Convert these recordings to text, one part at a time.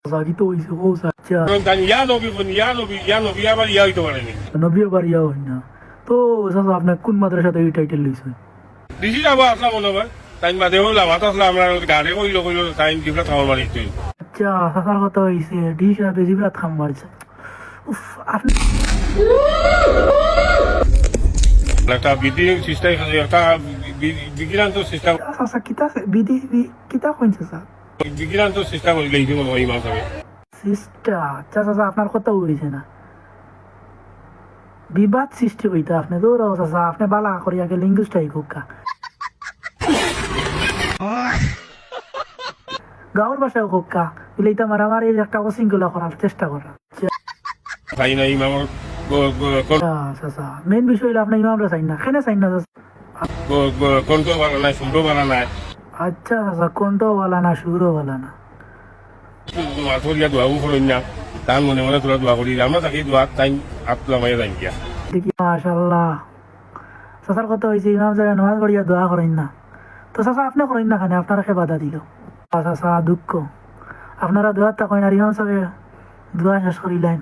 Sagi to is hosa. Dan ya nobi abar ya হইতে পারে নি নবী আবার ইয়া হয় না তো চাচা আপনার কোন মাদ্রাসাতে এই টাইটেল লইছেন দিছি যাব আসলা মনে হয় তাই বাদে হইলা মাথা আসলা আমরা গাড়ি কইলো টাইম দিবলা থামার মারি তুই আচ্ছা চাচার কথা হইছে ডিশ রাতে জিবরাত খাম মারছে উফ আপনি একটা বিধি সিস্টেম একটা বিগিরান্ত সিস্টেম চাচা কিতা বিধি কিতা কইছে স্যার বিগিরান্ত সিস্টেম হইলেই দিব ওই মাসে সিস্টার চাচা আপনার কথা হইছে না বিবাদ সৃষ্টি হইতা আপনি দৌড় চাচা আপনি বালা করিয়া গে লিঙ্গুসটাই কোকা গাঁর ভাষায় কোকা ইলেইতা মারামারি একটা শৃঙ্খলা করার চেষ্টা করা তাই না ইমামর চাচা মেন বিষয় হলো আপনার ইমামরা চাই না কেনে চাই না কণ্ঠ ভালো নাই সুন্দর ভালো নাই আচ্ছা চাচা কোনটাও বলা না সুরও বলা না মাথরিয়া দোয়াও করেন না তার মনে মনে তোরা দোয়া করি আমরা তাকে দোয়া তাই আত্মা মাইয়া যাই গিয়া দেখি মাশাল্লাহ চাচার কথা হয়েছে ইমাম সাহেব নামাজ পড়িয়া দোয়া করেন না তো চাচা আপনি করেন না কেন আপনারা কে বাধা দিল চাচা দুঃখ আপনারা দোয়ার তা করেন আর ইমাম সাহেব দোয়া শেষ করিলেন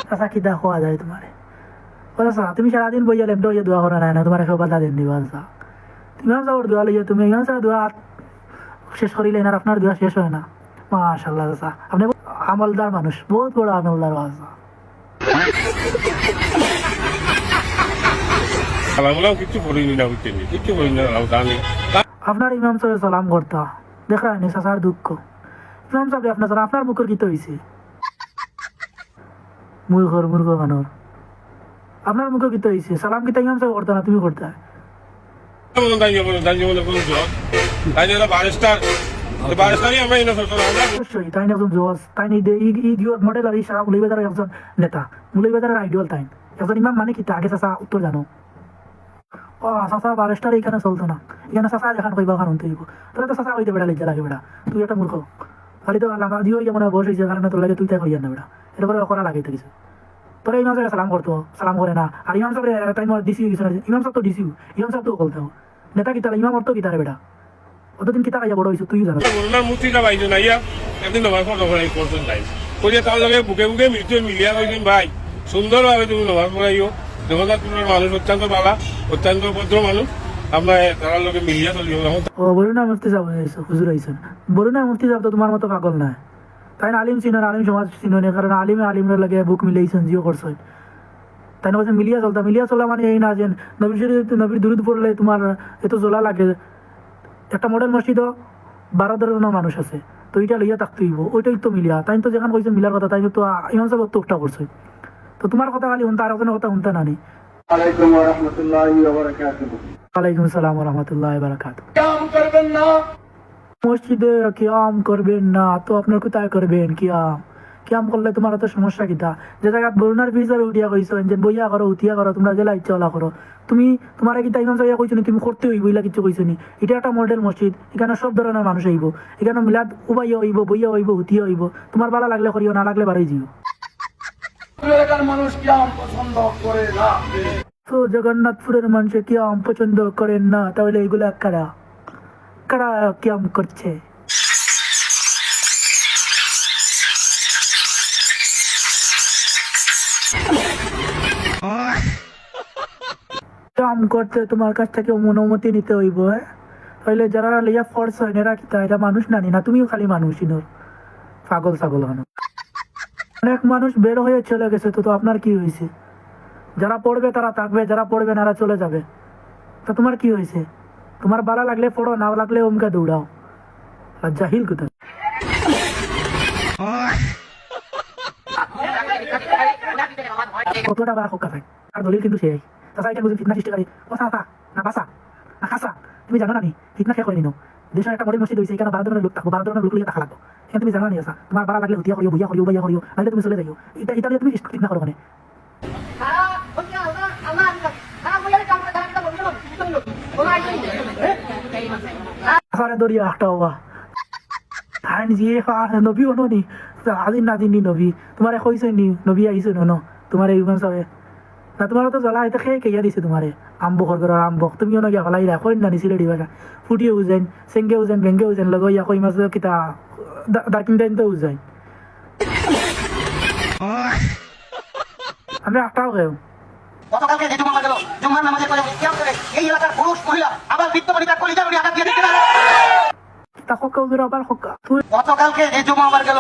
চাচা কি দা খোয়া যায় তোমারে চাচা তুমি সারাদিন বইয়া লেমটা হইয়া দোয়া করা নাই না তোমার কেউ বাধা দেন দিবা চাচা ইমাম সাহেবের দোয়া লইয়া তুমি ইমাম সাহেব দোয়া শেষ করিলেন আর আপনার দোয়া শেষ হয় না মাশাল্লাহ চাচা আপনি আমলদার মানুষ বহুত বড় আমলদার চাচা সালামুলাম কিছু করিনি না বুঝছেন কিছু করিনি না জানি আপনার ইমাম সাহেব সালাম করতা দেখা হয়নি চাচার দুঃখ ইমাম সাহেব আপনার আপনার মুখের গীত হয়েছে মূর্খ গানোর আপনার মুখে গীত হয়েছে সালাম গীতা ইমাম সাহেব করতা না তুমি করতা অবশ্যই তাই একজন জজ তাই মডেল আর সারা মুলিবাজারের একজন নেতা মুলিবাজারের আইডিয়াল তাই একজন ইমাম মানে কি আগে চাচা উত্তর জানো ও চাচা বারেস্টার এখানে চলতো না এখানে চাচা যেখানে কইবা কারণ তুই তোরা তো চাচা কইতে বেড়া লিখতে লাগে বেড়া তুই একটা মূর্খ খালি তো লামা দিও মনে বসে হয়েছে কারণে তোর লাগে তুই তাই করিয়া না বেড়া এরপরে করা লাগে কিছু তোরা ইমাম সাহেব সালাম করতো সালাম করে না আর ইমাম সাহেব তাই ডিসি ইমাম সাহেব তো ডিসিউ ইমাম সাহেব তো বলতো নেতা কিতা ইমাম অর্থ কিতারে বেড়া অতদিন কিতা খাইয়া বড় হয়েছে তুই জানো মূর্তিটা পাইছো না ইয়া একদিন নমাজ পড়াই করছেন তাই করিয়া তার লগে বুকে বুকে মৃত্যু মিলিয়া কইছেন ভাই সুন্দরভাবে তুমি নমাজ পড়াইও দেবতা তোমার মানুষ অত্যন্ত ভালা অত্যন্ত ভদ্র মানুষ আমরা তার লগে মিলিয়া চলিও ও বরুণা মুফতি সাহেব হুজুর আইছেন বরুণা মুফতি সাহেব তো তোমার মতো পাগল না তাই না আলিম চিনেন আলিম সমাজ চিনেন কারণ আলিমের লাগে বুক মিলাইছেন জিও করছেন তাই না বলছেন মিলিয়া চলা মানে এই না যে নবীর দুরুদ পড়লে তোমার এত জ্বলা লাগে একটা মডেল মসজিদও 12 জনের মানুষ আছে তো এটা লইয়া থাকতে হইব ওইটাই তো মিলিয়া তাই তো যেখানে কইছে মিলার কথা তাই তো ইমাম সাহেব তো উল্টা করছে তো তোমার কথা খালি শুনতে আর একজনের কথা শুনতে না নি ওয়ালাইকুম আসসালাম ওয়া রাহমাতুল্লাহি ওয়া বারাকাতুহু মসজিদে কিয়াম করবেন না তো আপনার কোথায় করবেন কিয়াম করলে তোমার তো সমস্যা কিতা যে জায়গায় বরুণার ফিজারে উঠিয়া কইছো যে বইয়া করো উঠিয়া করো তোমরা জেলা ইচ্ছা ওলা করো তুমি তোমার কিতা ইমাম সাহেব কইছো তুমি করতে হইব ইলা কিছু কইছো নি এটা একটা মডেল মসজিদ এখানে সব ধরনের মানুষ আইব এখানে মিলাদ উবাইয়া হইব বইয়া হইব উঠিয়া হইব তোমার ভালো লাগলে করিও না লাগলে বাড়াই দিও মানুষ কিয়াম পছন্দ করে না তো জগন্নাথপুরের মানুষ কিয়াম পছন্দ করেন না তাহলে এগুলা কারা কারা কিয়াম করছে কাম করতে তোমার কাছ থেকে অনুমতি নিতে হইব তাহলে যারা লইয়া ফোর্স হয় এরা কি এটা মানুষ নানি না তুমিও খালি মানুষ ইনোর ছাগল হন অনেক মানুষ বের হয়ে চলে গেছে তো আপনার কি হয়েছে যারা পড়বে তারা থাকবে যারা পড়বে না চলে যাবে তা তোমার কি হয়েছে তোমার ভালো লাগলে পড়ো না লাগলে ওমকে দৌড়াও আর জাহিল কোথায় কতটা বার হোক আর দলিল কিন্তু সেই তাছাড়া এটা বুঝি ফিটনা সৃষ্টিকারী ও সাসা না বাসা না খাসা তুমি জানো না নি ফিটনা খেয়ে করে নিনো দেশের একটা মডেল মসজিদ হয়েছে এখানে 12 ধরনের লোক থাকবো 12 ধরনের লোক লিয়ে টাকা লাগবো এখানে তুমি জানো না আসা তোমার ভালো লাগলে হুতিয়া করিও বইয়া করিও বাইয়া করিও নাহলে তুমি চলে যাইও এটা তুমি ফিটনা করো মানে আরে দরিয়া একটা হওয়া তাই যে নবী হনো নি আজিন নাজিন নি নবী তোমার কইছে নি নবী আইছে ন তোমার এই ইমাম সাহেব না তোমার তো জ্বালা এটা খেয়ে কেয়া দিছে তোমারে আম্বক ঘর আম্বক তুমিও না গিয়া ফলাই রাখো না নিছিলে দিবা ফুটিয়ে উজাইন সেঙ্গে উজাইন ভেঙ্গে উজাইন লগো ইয়া কই মাছ কিতা দাকিন দাইন তো উজাইন আমরা আটাও খেও গতকালকে যে জুম্মা গেল জুম্মার নামাজের পরে উনি কিয়াম করে এই এলাকার পুরুষ মহিলা আবার বৃত্ত বনিতার কলিজা উনি আঘাত দিয়ে দিতে পারে তা হক্কা উজুর আবার হক্কা তুই গতকালকে যে জুম্মা আবার গেল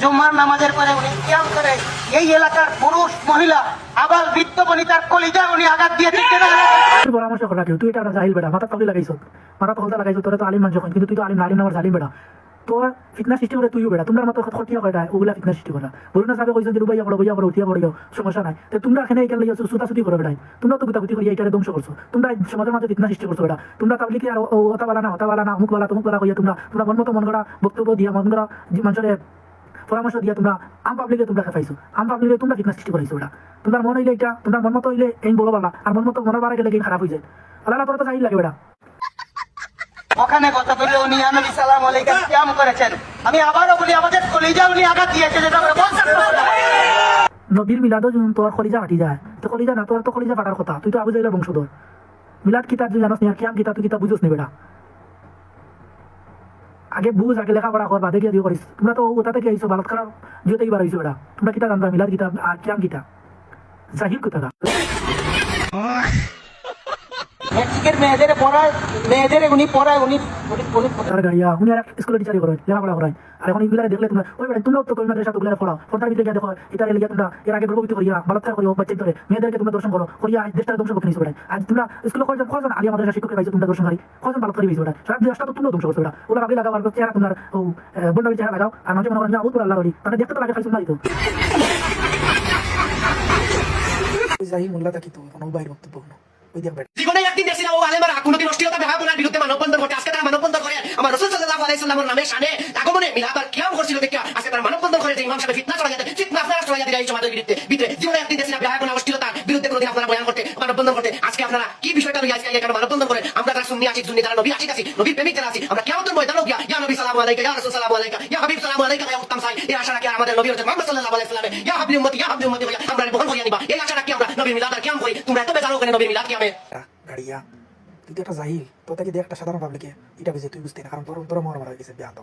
জুম্মার নামাজের পরে উনি কিয়াম করে এই এলাকার পুরুষ মহিলা আবার বৃত্ত বনিতার কলিজা উনি আঘাত দিয়ে দিতে পারে পরামর্শ করা কেউ তুই এটা একটা জাহিল বেটা মাথা তকলি লাগাইছ মাথা তকলতা লাগাইছ তোরা তো আলিম মানুষ কিন্তু তুই তো আলিম নালিম নামার জালিম বেটা তোর ফিটনেস সৃষ্টি করে তুইও বেটা তোমরা মতো খটিয়া কয়টা ওগুলা ফিটনেস সৃষ্টি করা বলুন না সাবে কইছেন যে রুবাইয়া পড়ো বইয়া পড়ো উঠিয়া পড়িও সমস্যা নাই তো তোমরা এখানে এখানে লইয়া সুতাসুতি করো বেটাই তোমরা তো গুতাগুতি করিয়া এটারে ধ্বংস করছো তোমরা সমাজের মাঝে ফিটনেস সৃষ্টি করছো বেটা তোমরা তাবলিকে আর হতা বালা না অমুক বালা তমুক বালা কইয়া তোমরা তোমরা মন মতো মন করা বক্তব্য দিয়া মন করা মানুষের পরামর্শ দিয়া তোমরা আম পাবলিকে তোমরা খেপাইছো আম পাবলিকে তোমরা ফিটনেস সৃষ্টি করাইছো বেটা তোমরা মন হইলে এটা তোমরা মন মতো হইলে এই বলো বালা আর মন মতো মনের বারে গেলে খারাপ হয়ে যায় আল্লাহ তোরা তো জাহিল লাগে বেটা ওখানে কথা বলে উনি নবী সাল্লাল্লাহু আলাইহি ওয়াসাল্লাম কিয়াম করেছেন আমি আবারও বলি আমাদের কলিজা উনি আঘাত দিয়েছে যেটা আমরা বলতে নবীর মিলাদও যখন তোর কলিজা ফাটি যায় তো কলিজা না তোর তো কলিজা ফাটার কথা তুই তো আবু জাইলের বংশধর মিলাদ কিতাব তুই জানাস না কিয়াম কিতাব তুই কিতাব বুঝোস নি বেটা আগে বুঝ আগে লেখাপড়া কর বাদে গিয়ে দিয়ে করিস তোমরা তো ওটা থেকে আইসো ভারত খারাপ জিওতেই বার হইছো বেটা তোমরা কিতাব জানবা মিলাদ কিতাব আর কিয়াম কিতাব জাহিল কোথাকা মেক্সিকের মেয়েদের উনি পড়ায় উনি তার গাড়িয়া উনি আর স্কুলে টিচারই করেন লেখাপড়া করায় আর এখন এইগুলা দেখলে তোমরা ওই বেটা তোমরাও তো কই মাদ্রাসা তোগুলা পড়াও ফোনটার ভিতরে গিয়ে দেখো এটা লেগে তোমরা এর আগে গর্ভবতী করিয়া বালৎকার করিয়া বাচ্চা ধরে মেয়েদেরকে তোমরা দর্শন করো করিয়া দেশটা ধ্বংস করতে নিছো বেটা আজ তোমরা স্কুলে কয়জন আলিয়া মাদ্রাসা শিক্ষকের পাইছো তোমরা দর্শনকারী কয়জন বালৎকারী পাইছো বেটা সারা দেশটা তো তোমরা ধ্বংস করছো বেটা ওরা আগে লাগাও আর চেহারা তোমরা ও বন্ডারি চেহারা লাগাও আর মানুষ মনে করেন আউট আল্লাহ রলি তাহলে দেখতে তো লাগে খাইছো না দিত জাহিল মোল্লা তাকি তো কোনো বাইরে বক্তব্য না ওই দেখ বেটা জীবনে একদিন দেখছি না ও আলেমারা কোনদিন অশ্লীলতা ব্যবহারের বিরুদ্ধে মানববন্ধন করতে আজকে তারা মানববন্ধন করে আমার রাসূল সাল্লাল্লাহু আলাইহি ওয়াসাল্লামের নামে শানে আগমনে মিলাদ আর কিয়াম করছিল দেখে আজকে তারা মানববন্ধন করে যে ইমাম সাহেব ফিতনা চলা যাচ্ছে ফিতনা আপনারা চলা যাচ্ছে এই সমাজের বিরুদ্ধে জীবনে একদিন দেখছি না ব্যবহার অশ্লীলতার বিরুদ্ধে কোনদিন আপনারা বয়ান করতে মানববন্ধন করতে আজকে আপনারা কি বিষয়টা লইয়া আজকে এখানে মানববন্ধন করে আমরা তারা সুন্নি আছি সুন্নি তারা নবী আছি নবীর প্রেমিক যারা আছি আমরা কিয়ামতের ময়দানে গিয়া ইয়া নবী সাল্লাল্লাহু আলাইহি ইয়া রাসূল সাল্লাল্লাহু আলাইহি ইয়া হাবিব সাল্লাল্লাহু আলাইহি ইয়া উত্তম সাই এই আশা রাখি আমাদের নবী হচ্ছে মুহাম্মদ সাল্লাল্লাহু আলাইহি ওয়াসাল্লাম ইয়া হাবিব উম্মতি আমরা বহন করিয়া নিবা এই আশা রাখি আমরা নবীর মিলাদ আর কিয়াম করি তোমরা এত বেজানো কেন নবীর মিলাদ কিয়ামে গাড়িয়া তুই তো একটা জাহিল তো তাকে দিয়ে একটা সাধারণ পাবলিকে এটা বুঝে তুই বুঝতে না কারণ তোর মর মারা গেছে বিয়া তো